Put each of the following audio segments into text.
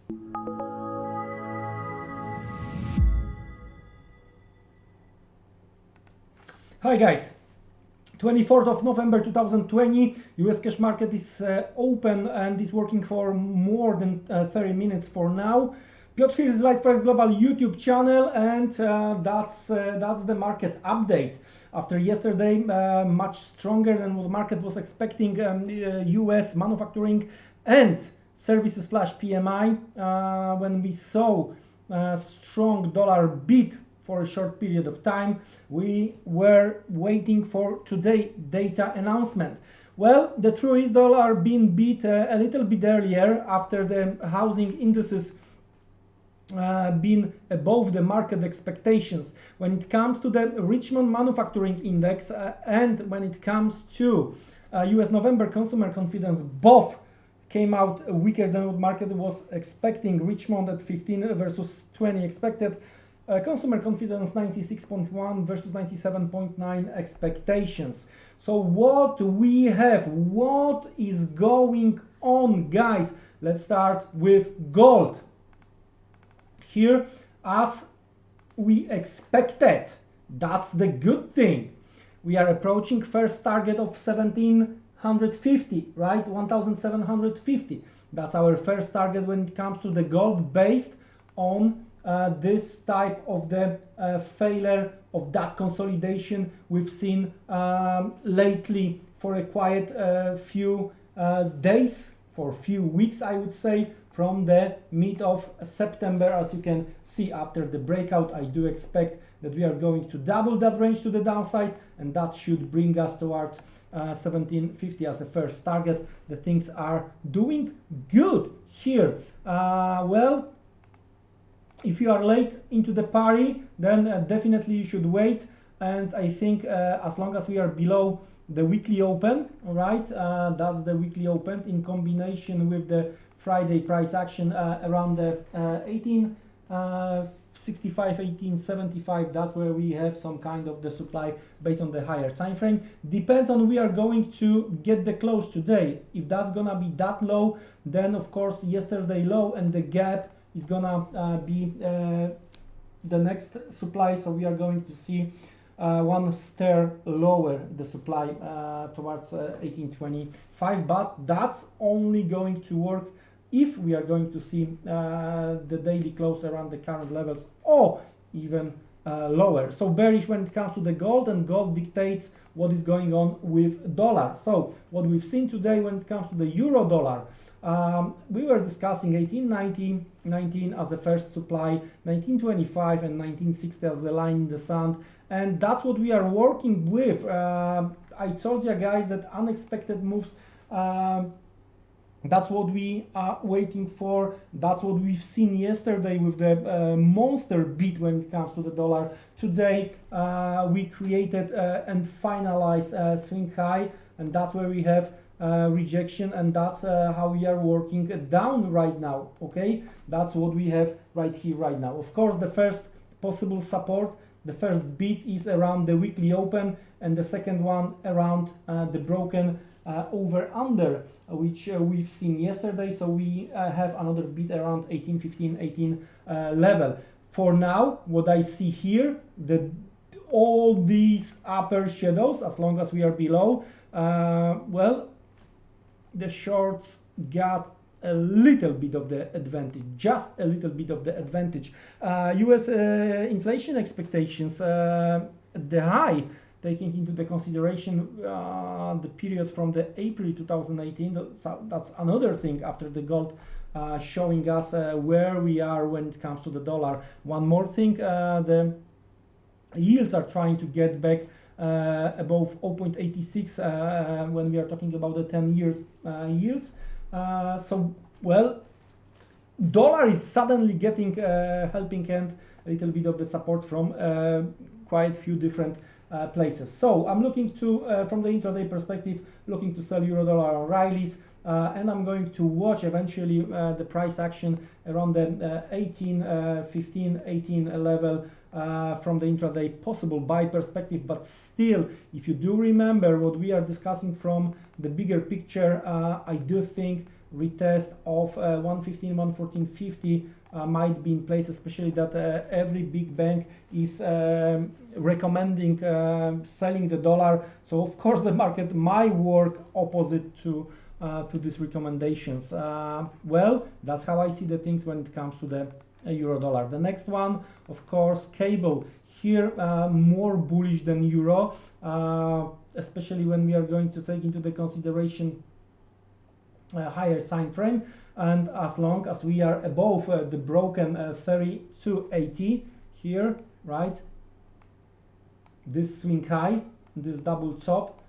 Hi guys, 24th of November 2020, US cash market is open and is working for more than 30 minutes for now. Piotr here is Liteforex Global YouTube channel, and that's the market update. After yesterday, much stronger than what the market was expecting, US manufacturing and services flash PMI, when we saw strong dollar beat for a short period of time, we were waiting for today data announcement. Well, the truth is dollar being beat a little bit earlier after the housing indices been above the market expectations. When it comes to the Richmond Manufacturing Index and when it comes to US November consumer confidence, both came out weaker than what market was expecting. Richmond at 15 versus 20 expected. Consumer confidence 96.1 versus 97.9 expectations. So what we have, what is going on, guys? Let's start with gold. Here, as we expected, that's the good thing. We are approaching first target of 1750, right? 1750. That's our first target when it comes to the gold, based on this type of the failure of that consolidation we've seen lately for a quiet few days, for a few weeks, I would say, from the mid of September. As you can see, after the breakout, I do expect that we are going to double that range to the downside, and that should bring us towards 1750 as the first target. The things are doing good here. Well, if you are late into the party, then definitely you should wait. And I think as long as we are below the weekly open, all right, that's the weekly open in combination with the Friday price action around the 1865, 1875. That's where we have some kind of the supply based on the higher time frame. Depends on we are going to get the close today. If that's gonna be that low, then of course yesterday low and the gap is gonna be the next supply. So we are going to see one stair lower the supply towards 1825, but that's only going to work if we are going to see the daily close around the current levels or even lower. So bearish when it comes to the gold, and gold dictates what is going on with dollar. So what we've seen today when it comes to the euro dollar, we were discussing 1819 as the first supply, 1925 and 1960 as the line in the sand, and that's what we are working with. I told you guys that unexpected moves, that's what we are waiting for. That's what we've seen yesterday with the monster beat when it comes to the dollar. Today we created and finalized swing high, and that's where we have rejection, and that's how we are working down right now. Okay, that's what we have right here right now. Of course, the first possible support, the first beat is around the weekly open, and the second one around the broken over under, which we've seen yesterday. So we have another beat around 1815, 18 level. For now, what I see here, all these upper shadows, as long as we are below, well, the shorts got a little bit of the advantage, just a little bit of the advantage. US inflation expectations, the high, taking into the consideration the period from the April 2018, that's another thing after the gold showing us where we are when it comes to the dollar. One more thing, the yields are trying to get back above 0.86 when we are talking about the 10-year yields. So, well, dollar is suddenly getting helping hand, a little bit of the support from quite few different places. So I'm looking to, from the intraday perspective, looking to sell euro dollar O'Reilly's, and I'm going to watch eventually the price action around the 18, 18 level from the intraday possible buy perspective. But still, if you do remember what we are discussing from the bigger picture, I do think retest of 115, 114.50 might be in place, especially that every big bank is recommending selling the dollar. So of course the market might work opposite to these recommendations. Well, that's how I see the things when it comes to the euro dollar. The next one, of course, cable. Here more bullish than euro, especially when we are going to take into the consideration higher time frame, and as long as we are above the broken 32.80 here, right, this swing high, this double top,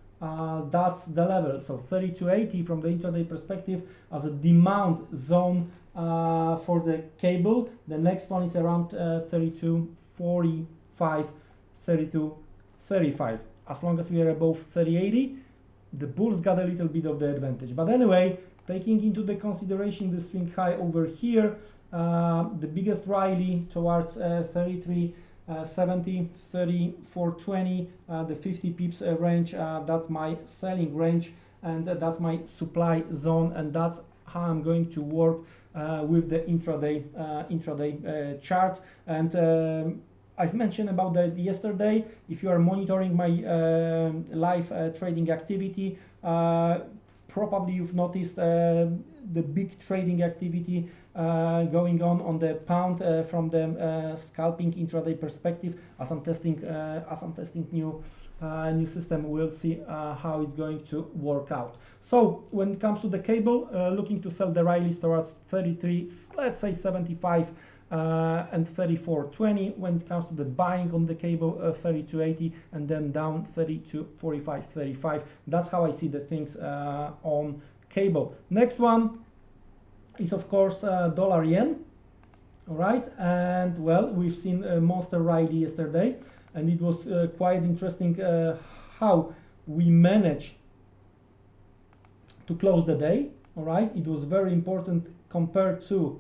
that's the level. So 32.80 from the intraday perspective as a demand zone for the cable. The next one is around 32.45, 32.35. As long as we are above 30.80, the bulls got a little bit of the advantage. But anyway, taking into the consideration the swing high over here, the biggest rally towards 33.70, 34.20, the 50 pips range, that's my selling range, and that's my supply zone, and that's how I'm going to work with the intraday chart. And I've mentioned about that yesterday. If you are monitoring my live trading activity, probably you've noticed the big trading activity going on the pound from the scalping intraday perspective. As I'm testing new system, we'll see how it's going to work out. So when it comes to the cable, looking to sell the rallies towards 33, let's say 75. And 34.20. When it comes to the buying on the cable, 32.80, and then down 32.45, 35. That's how I see the things on cable. Next one is of course dollar yen. All right, and well, we've seen a monster rally yesterday, and it was quite interesting how we managed to close the day. All right, it was very important compared to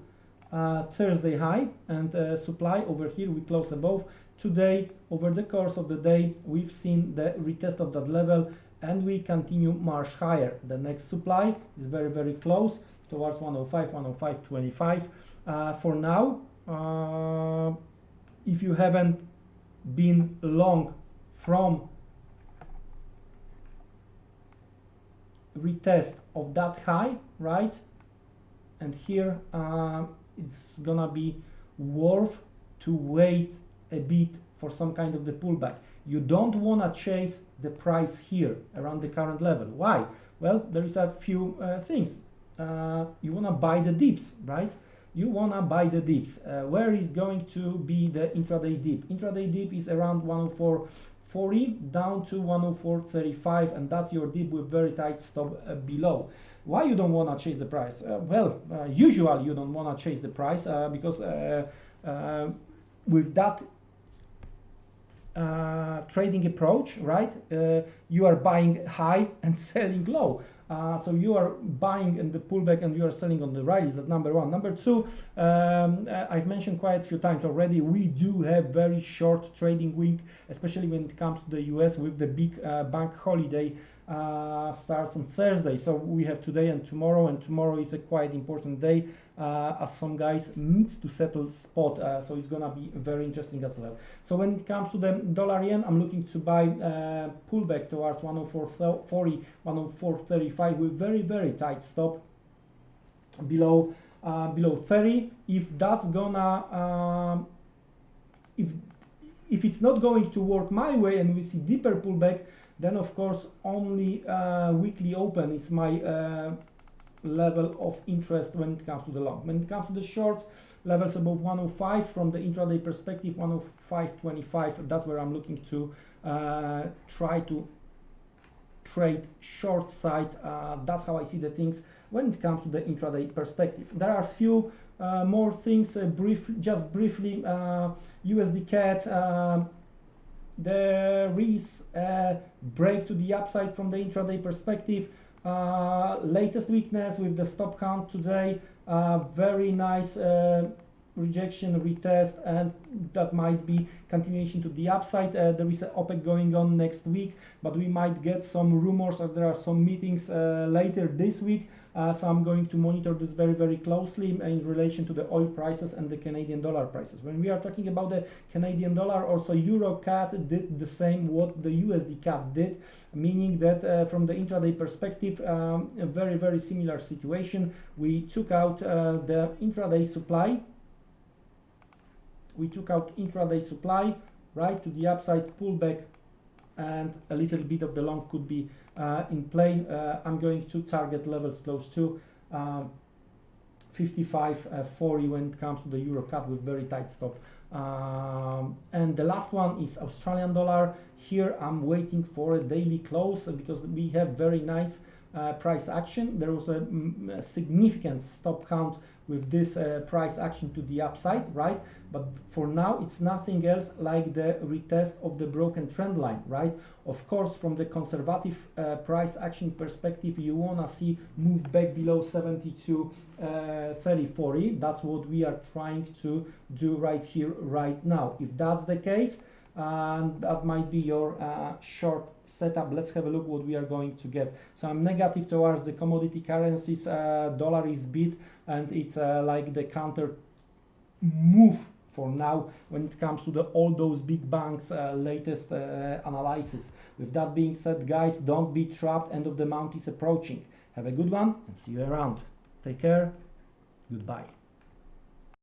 Thursday high and supply. Over here we close above. Today, over the course of the day, we've seen the retest of that level, and we continue march higher. The next supply is very, very close towards 105, 105.25. For now, if you haven't been long from retest of that high, right, and here it's gonna be worth to wait a bit for some kind of the pullback. You don't want to chase the price here around the current level. Why? Well, there is a few things. You want to buy the dips, right? You want to buy the dips. Where is going to be the intraday dip? Intraday dip is around 104.40 down to 104.35, and that's your dip with very tight stop below. Why you don't want to chase the price? Usually you don't want to chase the price because with that trading approach, right, you are buying high and selling low. So you are buying in the pullback and you are selling on the rallies. That's number one. Number two, I've mentioned quite a few times already, we do have very short trading week, especially when it comes to the US with the big bank holiday starts on Thursday. So we have today and tomorrow is a quite important day as some guys needs to settle spot. So it's gonna be very interesting as well. So when it comes to the dollar yen, I'm looking to buy pullback towards 104.40, 104.35 with very, very tight stop below 30. If that's gonna if it's not going to work my way and we see deeper pullback, then of course only weekly open is my level of interest when it comes to the long. When it comes to the shorts, levels above 105 from the intraday perspective, 105.25, that's where I'm looking to try to trade short side. That's how I see the things when it comes to the intraday perspective. There are a few more things, just briefly, USDCAD, there is a break to the upside from the intraday perspective. Latest weakness with the stop count today, very nice rejection, retest, and that might be continuation to the upside. There is an OPEC going on next week, but we might get some rumors, or there are some meetings later this week. So I'm going to monitor this very, very closely in relation to the oil prices and the Canadian dollar prices. When we are talking about the Canadian dollar, also EURUCAD did the same what the USDCAD did, meaning that from the intraday perspective, a very, very similar situation. We took out the intraday supply. We took out intraday supply, right, to the upside, pullback, and a little bit of the long could be in play. I'm going to target levels close to 55.40 when it comes to the EURUCAD with very tight stop. And the last one is Australian dollar. Here I'm waiting for a daily close because we have very nice price action. There was a significant stop count with this price action to the upside, right? But for now, it's nothing else like the retest of the broken trend line, right? Of course, from the conservative price action perspective, you wanna see move back below 72.30.40. That's what we are trying to do right here, right now. If that's the case, that might be your short setup. Let's have a look what we are going to get. So I'm negative towards the commodity currencies. Dollar is beat, and it's like the counter move for now when it comes to all those big banks latest analysis. With that being said, guys, don't be trapped. End of the month is approaching. Have a good one and see you around. Take care. Goodbye.